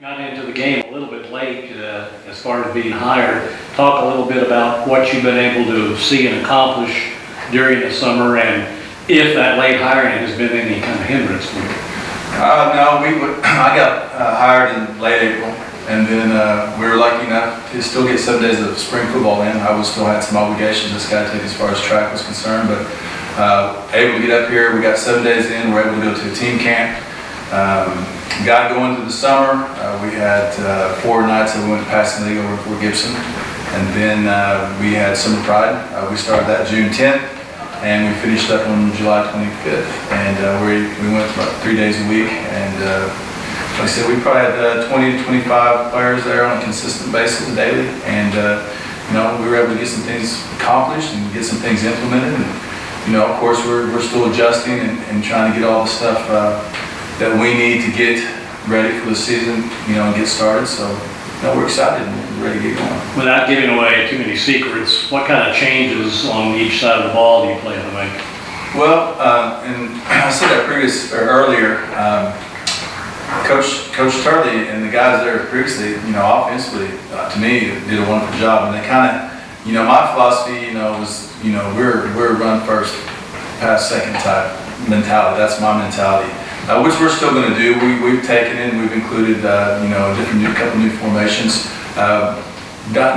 Got into the game a little bit late as far as being hired. Talk a little bit about what you've been able to see and accomplish during the summer, and if that late hiring has been any kind of hindrance for you. No, I got hired in late April, and then we were lucky enough to still get 7 days of spring football in. I still had some obligations this guy took as far as track was concerned, but able to get up here. We got 7 days in. We're able to go to a team camp. Got going through the summer. We had 4 nights that we went to Passing League over Fort Gibson, and then we had Summer Pride. We started that June 10th, and we finished up on July 25th. And we went about 3 days a week, and like I said, we probably had 20 to 25 players there on a consistent basis daily, and we were able to get some things accomplished and get some things implemented. And of course, we're still adjusting and trying to get all the stuff that we need to get ready for the season, and get started. So, we're excited and ready to get going. Without giving away too many secrets, what kind of changes on each side of the ball do you plan to make? Well, and I said that earlier, Coach Turley and the guys there previously, offensively, to me, did a wonderful job. And they kind of, my philosophy, was, we're run first, pass second type mentality. That's my mentality. Which we're still going to do. We've taken it and we've included, a couple new formations. Not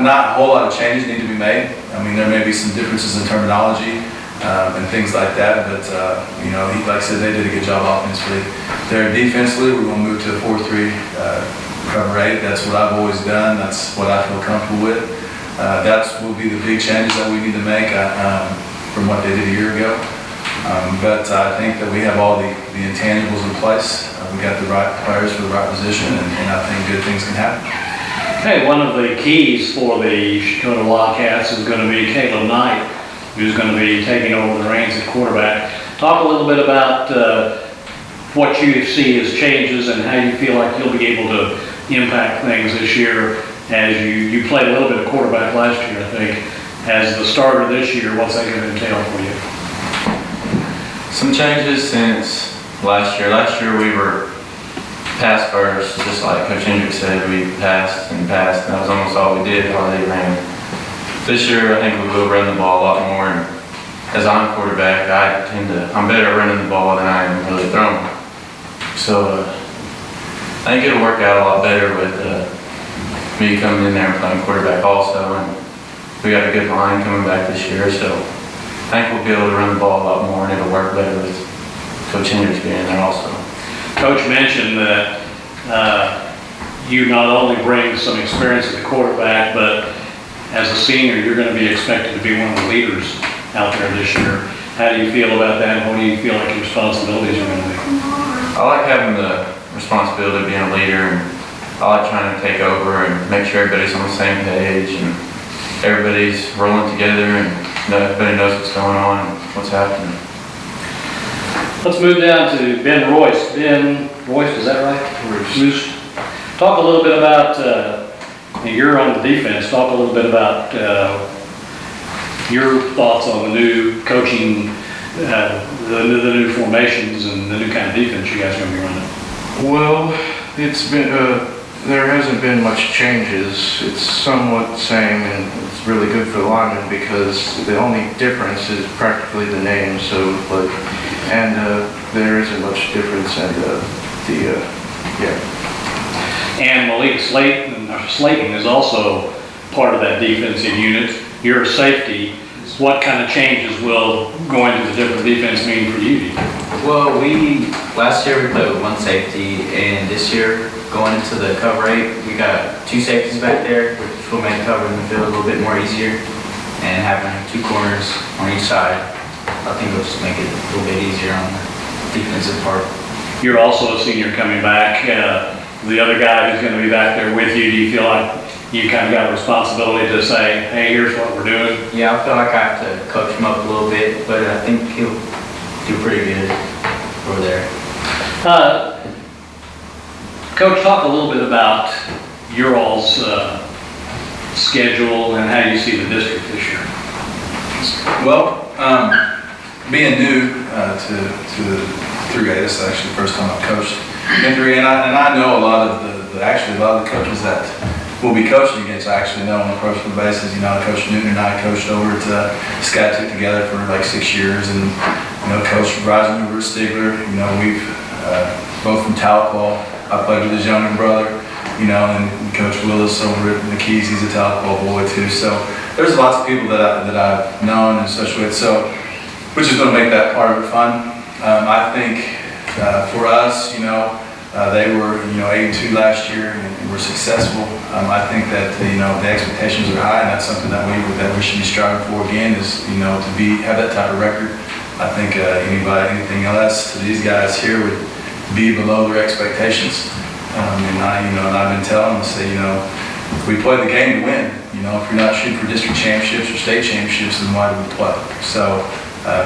a whole lot of changes need to be made. I mean, there may be some differences in terminology and things like that, but, like I said, they did a good job offensively. There defensively, we're going to move to a 4-3 cover 8. That's what I've always done. That's what I feel comfortable with. That will be the big changes that we need to make from what they did a year ago. But I think that we have all the intangibles in place. We got the right players for the right position, and I think good things can happen. Hey, one of the keys for the Checotah Wildcats is going to be Caleb Knight, who's going to be taking over the reins at quarterback. Talk a little bit about what you see as changes and how you feel like you'll be able to impact things this year, as you played a little bit of quarterback last year, I think. As the starter this year, what's that going to entail for you? Some changes since last year. Last year we were pass first, just like Coach Hendricks said. We passed, and that was almost all we did while they ran. This year I think we will run the ball a lot more, and as I'm quarterback, I'm better at running the ball than I am really throwing. So I think it'll work out a lot better with me coming in there and playing quarterback also, and we got a good line coming back this year, so I think we'll be able to run the ball a lot more, and it'll work better with Coach Hendricks being there also. Coach mentioned that you not only bring some experience as a quarterback, but as a senior, you're going to be expected to be one of the leaders out there this year. How do you feel about that? What do you feel like your responsibilities are going to be? I like having the responsibility of being a leader, and I like trying to take over and make sure everybody's on the same page and everybody's rolling together and everybody knows what's going on and what's happening. Let's move down to Ben Royce. Ben Royce, is that right? Royce. Talk a little bit about, you're on the defense, talk a little bit about your thoughts on the new coaching, the new formations and the new kind of defense you guys are going to be running. Well, it's been, there hasn't been much changes. It's somewhat the same, and it's really good for the linemen because the only difference is practically the name. So, there isn't much difference, and And Malik Slayton is also part of that defensive unit. You're a safety. What kind of changes will going to the different defense mean for you? Well, last year we played with 1 safety, and this year going into the cover 8, we got 2 safeties back there, which will make covering the field a little bit more easier, and having 2 corners on each side, I think it'll just make it a little bit easier on the defensive part. You're also a senior coming back. The other guy who's going to be back there with you, do you feel like you kind of got a responsibility to say, hey, here's what we're doing? Yeah, I feel like I have to coach him up a little bit, but I think he'll do pretty good over there. Coach, talk a little bit about your all's schedule and how you see the district this year. Well, being new to the 3A, this is actually the first time I've coached. And I know a lot of actually a lot of the coaches that we'll be coaching against, I actually know on a personal basis. You know, Coach Newton and I coached over at Checotah together for like 6 years, and you know, Coach Rising over at Stigler. You know, we've both from Tahlequah. I played with his younger brother. You know, and Coach Willis over at the Keys, he's a Tahlequah boy too. So there's lots of people that I've known and such with. So, which is going to make that part of it fun. I think for us, you know. They were, you know, 8-2 last year and were successful. I think that, you know, the expectations are high, and that's something that we should be striving for again. Is, you know, to have that type of record. I think anything less to these guys here would be below their expectations. And I've been telling them to say, you know, we play the game to win. You know, if you're not shooting for district championships or state championships, then why do we play? So.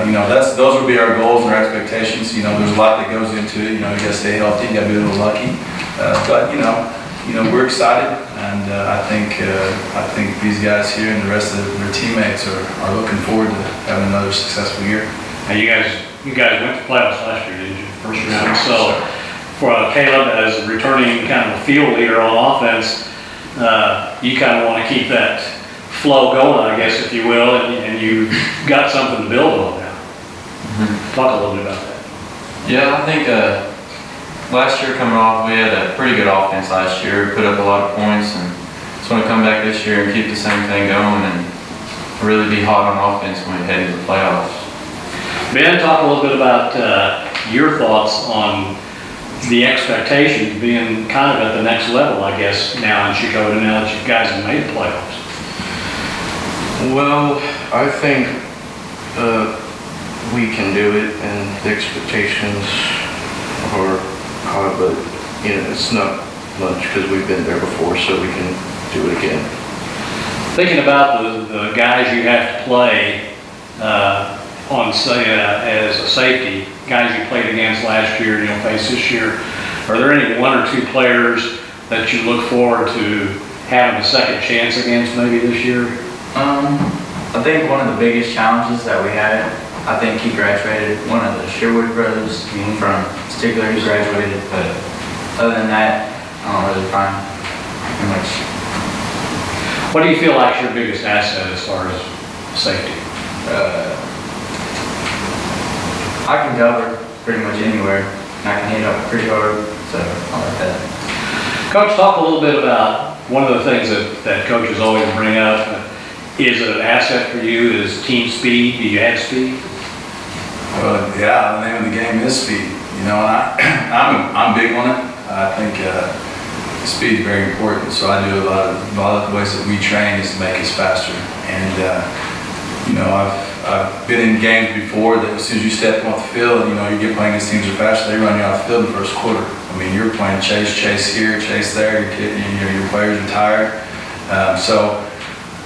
You know, those would be our goals and our expectations. You know, there's a lot that goes into it. You know, you got to stay healthy, you got to be a little lucky. But you know, we're excited, and I think these guys here and the rest of their teammates are looking forward to having another successful year. Now, you guys went to playoffs last year, didn't you? First round. So, for Caleb as a returning kind of a field leader on offense, you kind of want to keep that flow going, I guess, if you will, and you've got something to build on now. Talk a little bit about that. Yeah, I think last year coming off, we had a pretty good offense last year, put up a lot of points, and just want to come back this year and keep the same thing going and really be hot on offense when we head into the playoffs. Ben, talk a little bit about your thoughts on the expectations being kind of at the next level, I guess, now in Checotah, now that you guys have made the playoffs. Well, I think we can do it, and the expectations are high, but you know, it's not much because we've been there before, so we can do it again. Thinking about the guys you have to play on, say, as a safety, guys you played against last year and you'll face this year, are there any one or two players that you look forward to having a second chance against maybe this year? I think one of the biggest challenges that we had, I think he graduated, one of the Sherwood brothers from Stigler, he graduated, but other than that, I don't really find too much. What do you feel like your biggest asset as far as safety? I can cover pretty much anywhere, and I can hit up pretty hard, so I like that. Coach, talk a little bit about one of the things that coaches always bring up. Is it an asset for you? Is team speed? Do you have speed? Well, yeah, the name of the game is speed. You know, and I'm big on it. I think speed is very important. So I do a lot of the ways that we train is to make us faster. And you know, I've been in games before that as soon as you step off the field, you know, you get playing against teams that are faster, they run you off the field in the first quarter. I mean, you're playing chase here, chase there. Your players are tired. So.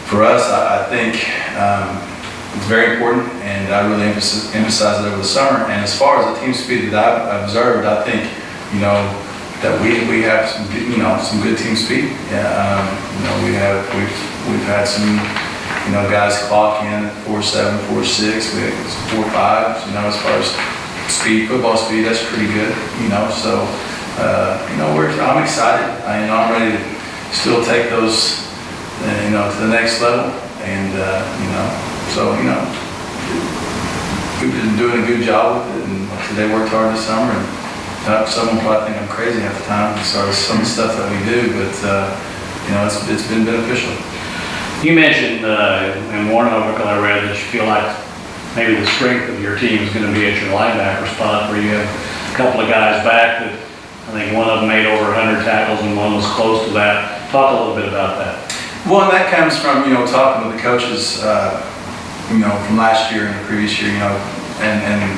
For us, I think it's very important, and I really emphasize it over the summer. And as far as the team speed that I've observed, I think, you know, that we have some, you know, some good team speed. Yeah, you know, we've had some, you know, guys clock in at 4.7, 4.6, we had 4.5. You know, as far as speed, football speed, that's pretty good. You know, so you know, I'm excited. I'm ready to still take those. You know, to the next level, and you know, so you know, we've been doing a good job with it, and they worked hard this summer. And someone probably think I'm crazy half the time as far as some of the stuff that we do, but you know, it's been beneficial. You mentioned in one article I read that you feel like maybe the strength of your team is going to be at your linebacker spot, where you have a couple of guys back that I think one of them made over 100 tackles and one was close to that. Talk a little bit about that. Well, and that comes from, you know, talking with the coaches, you know, from last year and the previous year, you know, and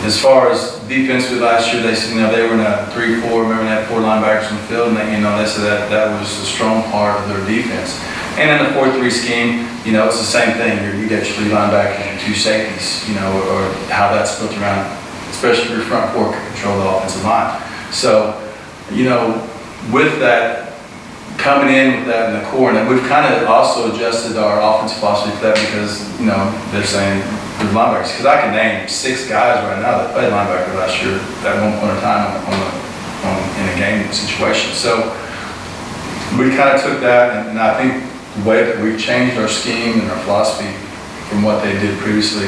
as far as defensively last year, they said, you know, they were in a 3-4, remember they had 4 linebackers in the field, and they, you know, they said that was a strong part of their defense. And in the 4-3 scheme, you know, it's the same thing. You got your 3 linebackers and 2 safeties, you know, or how that's built around, especially if your front 4 can control the offensive line. So, you know, with that, coming in with that in the core, and we've kind of also adjusted our offensive philosophy for that because, you know, they're saying the linebackers, because I can name 6 guys right now that played linebacker last year at one point in time on a game situation. So we kind of took that, and I think the way that we've changed our scheme and our philosophy from what they did previously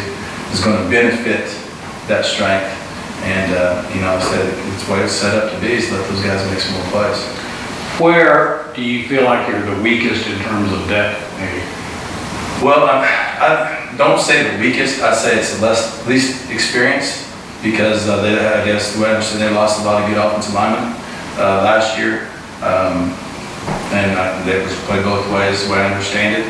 is going to benefit that strength. And, I said, it's the way it's set up to be, is let those guys make some more plays. Where do you feel like you're the weakest in terms of depth, maybe? Well, I don't say the weakest, I say it's the least experienced, because I guess the way I understand, they lost a lot of good offensive linemen last year. And they play both ways, the way I understand it.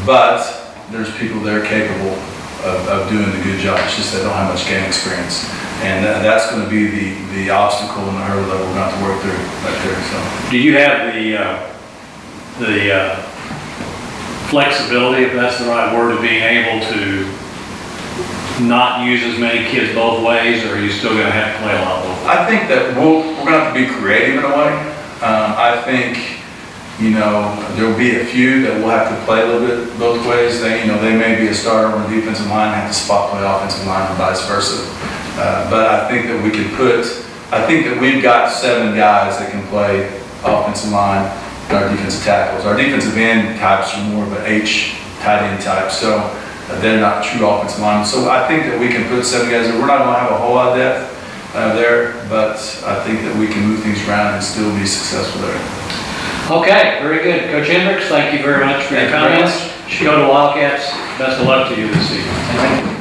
But there's people there capable of doing a good job. It's just they don't have much game experience. And that's going to be the obstacle and the hurdle that we're going to have to work through right there. So. Do you have the flexibility, if that's the right word, of being able to not use as many kids both ways, or are you still going to have to play a lot both ways? I think that we're going to have to be creative in a way. I think, there'll be a few that will have to play a little bit both ways. They may be a starter on the defensive line and have to spot play offensive line and vice versa. But I think that I think that we've got 7 guys that can play offensive line and our defensive tackles. Our defensive end types are more of an H tight end type, so they're not true offensive linemen. So I think that we can put 7 guys there. We're not going to have a whole lot of depth there, but I think that we can move things around and still be successful there. Okay, very good. Coach Hendricks, thank you very much for your Thank you very comments. Checotah Wildcats, best of luck to you this season.